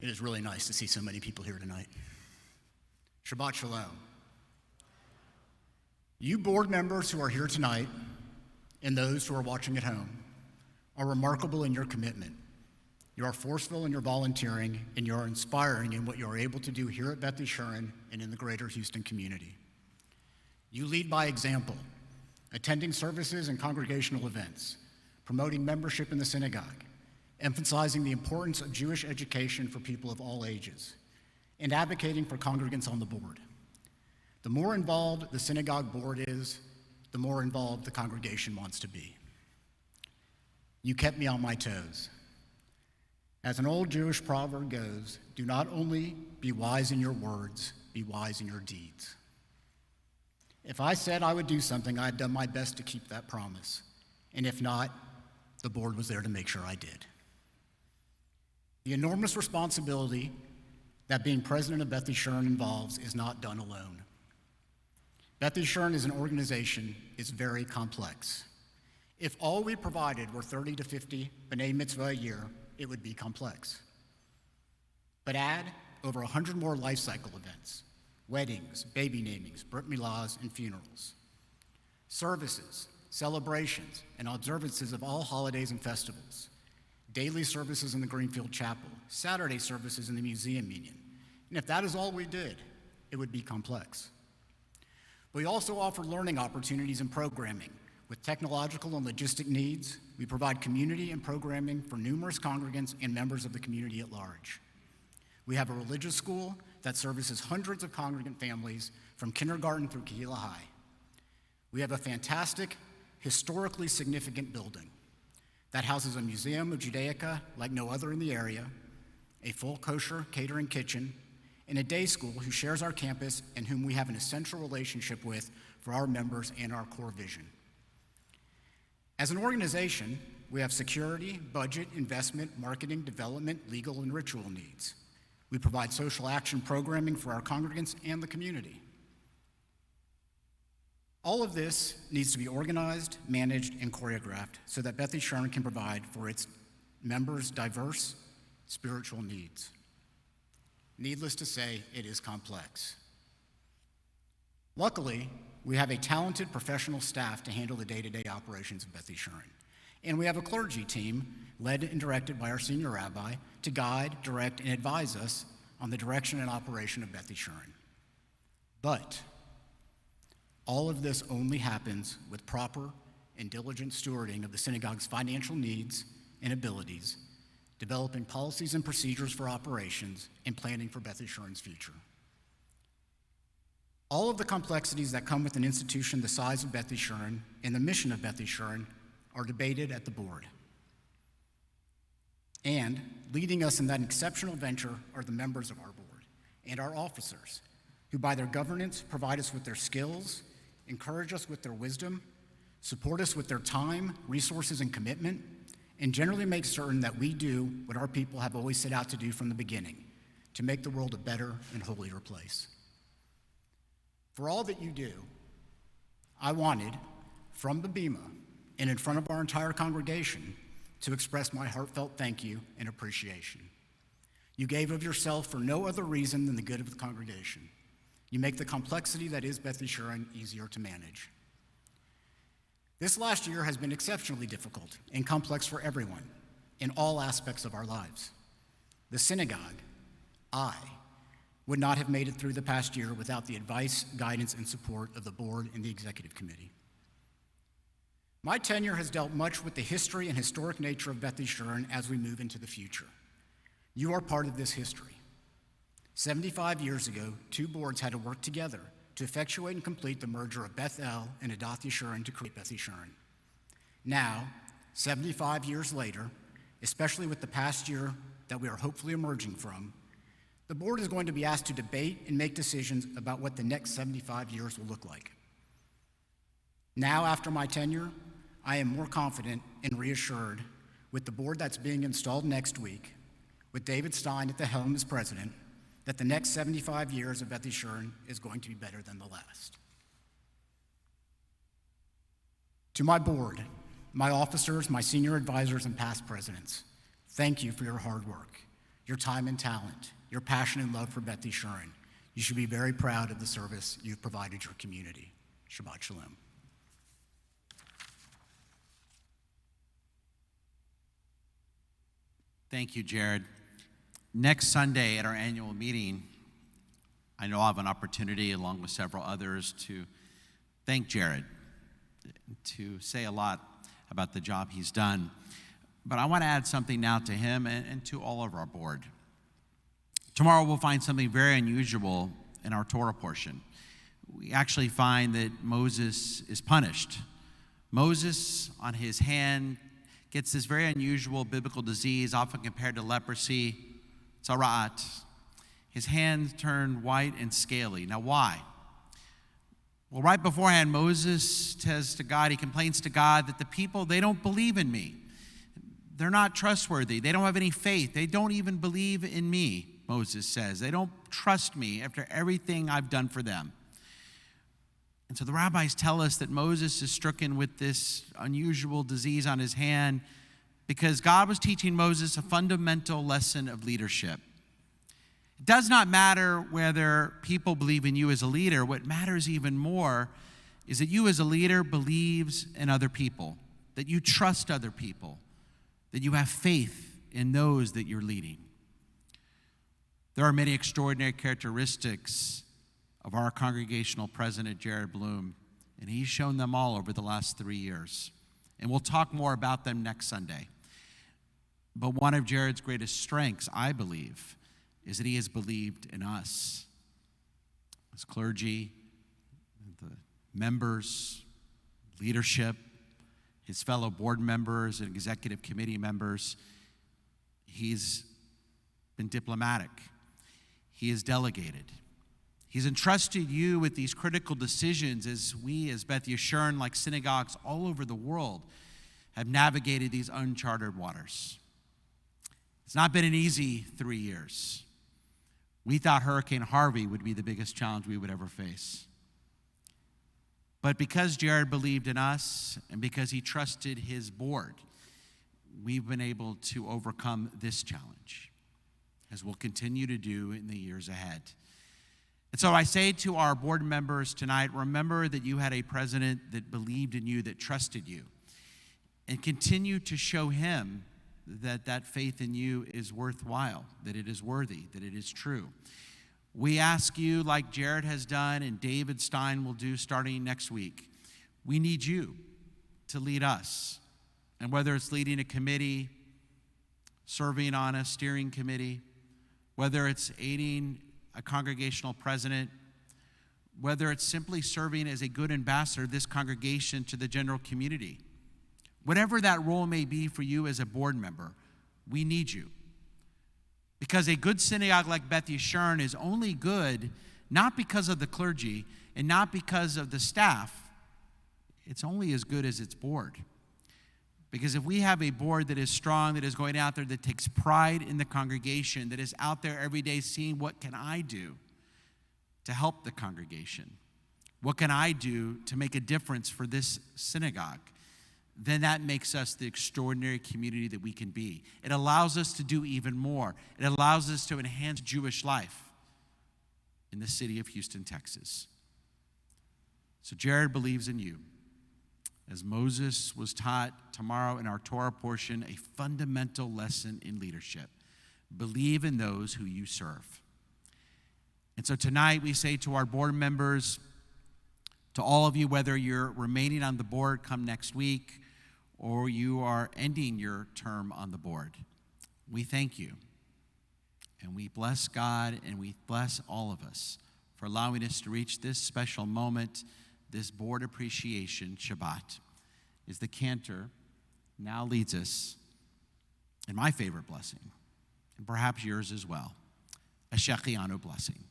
It is really nice to see so many people here tonight. Shabbat Shalom. You board members who are here tonight and those who are watching at home are remarkable in your commitment. You are forceful in your volunteering, and you are inspiring in what you are able to do here at Beth Yeshurun and in the greater Houston community. You lead by example, attending services and congregational events, promoting membership in the synagogue, emphasizing the importance of Jewish education for people of all ages, and advocating for congregants on the board. The more involved the synagogue board is, the more involved the congregation wants to be. You kept me on my toes. As an old Jewish proverb goes, do not only be wise in your words, be wise in your deeds. If I said I would do something, I had done my best to keep that promise. And if not, the board was there to make sure I did. The enormous responsibility that being president of Beth Yeshurun involves is not done alone. Beth Yeshurun as an organization is very complex. If all we provided were 30 to 50 B'nai Mitzvah a year, it would be complex. But add over 100 more life cycle events, weddings, baby namings, brit milahs, and funerals, services, celebrations, and observances of all holidays and festivals, daily services in the Greenfield Chapel, Saturday services in the Museum Union. And if that is all we did, it would be complex. We also offer learning opportunities and programming. With technological and logistic needs, we provide community and programming for numerous congregants and members of the community at large. We have a religious school that services hundreds of congregant families from kindergarten through Kehillah High. We have a fantastic, historically significant building that houses a museum of Judaica like no other in the area, a full kosher catering kitchen, and a day school who shares our campus and whom we have an essential relationship with for our members and our core vision. As an organization, we have security, budget, investment, marketing, development, legal, and ritual needs. We provide social action programming for our congregants and the community. All of this needs to be organized, managed, and choreographed so that Beth Yeshurun can provide for its members' diverse spiritual needs. Needless to say, it is complex. Luckily, we have a talented professional staff to handle the day-to-day operations of Beth Yeshurun. And we have a clergy team led and directed by our senior rabbi to guide, direct, and advise us on the direction and operation of Beth Yeshurun. But all of this only happens with proper and diligent stewarding of the synagogue's financial needs and abilities, developing policies and procedures for operations, and planning for Beth Yeshurun's future. All of the complexities that come with an institution the size of Beth Yeshurun and the mission of Beth Yeshurun are debated at the board. And leading us in that exceptional venture are the members of our board and our officers, who by their governance provide us with their skills, encourage us with their wisdom, support us with their time, resources, and commitment, and generally make certain that we do what our people have always set out to do from the beginning, to make the world a better and holier place. For all that you do, I wanted, from the Bima and in front of our entire congregation, to express my heartfelt thank you and appreciation. You gave of yourself for no other reason than the good of the congregation. You make the complexity that is Beth Yeshurun easier to manage. This last year has been exceptionally difficult and complex for everyone in all aspects of our lives. The synagogue, I, would not have made it through the past year without the advice, guidance, and support of the board and the executive committee. My tenure has dealt much with the history and historic nature of Beth Yeshurun as we move into the future. You are part of this history. 75 years ago, two boards had to work together to effectuate and complete the merger of Beth El and Adath Yeshurun to create Beth Yeshurun. Now, 75 years later, especially with the past year that we are hopefully emerging from, the board is going to be asked to debate and make decisions about what the next 75 years will look like. Now, after my tenure, I am more confident and reassured with the board that's being installed next week, with David Stein at the helm as president, that the next 75 years of Beth Yeshurun is going to be better than the last. To my board, my officers, my senior advisors, and past presidents, thank you for your hard work. your time and talent, your passion and love for Beth Yeshurun. You should be very proud of the service you've provided your community. Shabbat Shalom. Thank you, Jared. Next Sunday at our annual meeting, I know I'll have an opportunity, along with several others, to thank Jared, to say a lot about the job he's done. But I want to add something now to him and to all of our board. Tomorrow we'll find something very unusual in our Torah portion. We actually find that Moses is punished. Moses, on his hand, gets this very unusual biblical disease, often compared to leprosy, tzara'at. His hands turned white and scaly. Now, why? Well, right beforehand, Moses says to God, he complains to God that the people, they don't believe in me. They're not trustworthy. They don't have any faith. They don't even believe in me, Moses says. They don't trust me after everything I've done for them. And so the rabbis tell us that Moses is stricken with this unusual disease on his hand because God was teaching Moses a fundamental lesson of leadership. It does not matter whether people believe in you as a leader. What matters even more is that you as a leader believes in other people, that you trust other people, that you have faith in those that you're leading. There are many extraordinary characteristics of our congregational president, Jared Bloom, and he's shown them all over the last 3 years. And we'll talk more about them next Sunday. But one of Jared's greatest strengths, I believe, is that he has believed in us. As clergy, the members, leadership, his fellow board members and executive committee members, he's been diplomatic. He has delegated. He's entrusted you with these critical decisions as we, as Beth Yeshurun, like synagogues all over the world, have navigated these uncharted waters. It's not been an easy 3 years. We thought Hurricane Harvey would be the biggest challenge we would ever face. But because Jared believed in us and because he trusted his board, we've been able to overcome this challenge, as we'll continue to do in the years ahead. And so I say to our board members tonight, remember that you had a president that believed in you, that trusted you, and continue to show him that that faith in you is worthwhile, that it is worthy, that it is true. We ask you, like Jared has done and David Stein will do starting next week, we need you to lead us. And whether it's leading a committee, serving on a steering committee, whether it's aiding a congregational president, whether it's simply serving as a good ambassador of this congregation to the general community, whatever that role may be for you as a board member, we need you. Because a good synagogue like Beth Yeshurun is only good not because of the clergy and not because of the staff. It's only as good as its board. Because if we have a board that is strong, that is going out there, that takes pride in the congregation, that is out there every day seeing what can I do to help the congregation, what can I do to make a difference for this synagogue, then that makes us the extraordinary community that we can be. It allows us to do even more. It allows us to enhance Jewish life in the city of Houston, Texas. So Jared believes in you. As Moses was taught tomorrow in our Torah portion, a fundamental lesson in leadership. Believe in those who you serve. And so tonight we say to our board members, to all of you, whether you're remaining on the board come next week or you are ending your term on the board, we thank you. And we bless God and we bless all of us for allowing us to reach this special moment, this board appreciation Shabbat. As the cantor now leads us in my favorite blessing, and perhaps yours as well, a Shechianu blessing.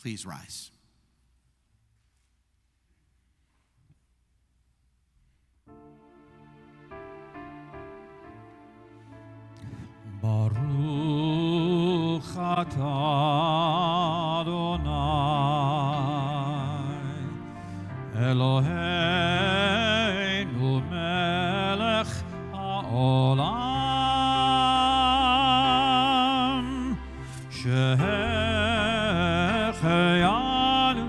Please rise. Baruch atah Adonai Eloheinu melech haolam שהחיינו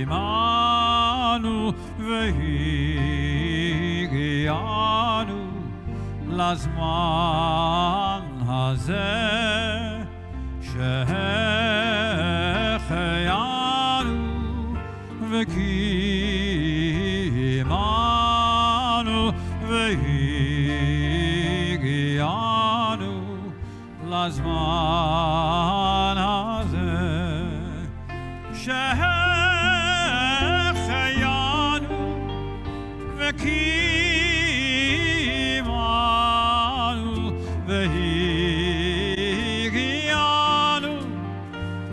וקיימנו והגיענו לזמן הזה שהחיינו וקיימנו והגיענו לזמן הזה שהחיינו וקיימנו והגיענו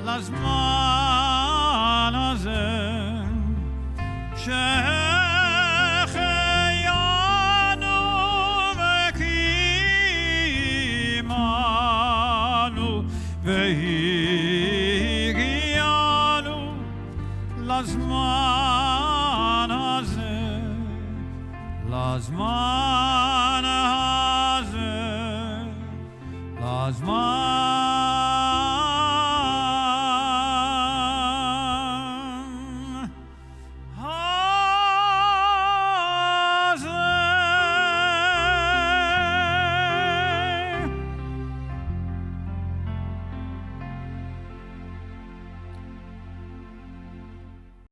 לזמן הזה שהחיינו וקיימנו והגיענו לזמן הזה, לזמן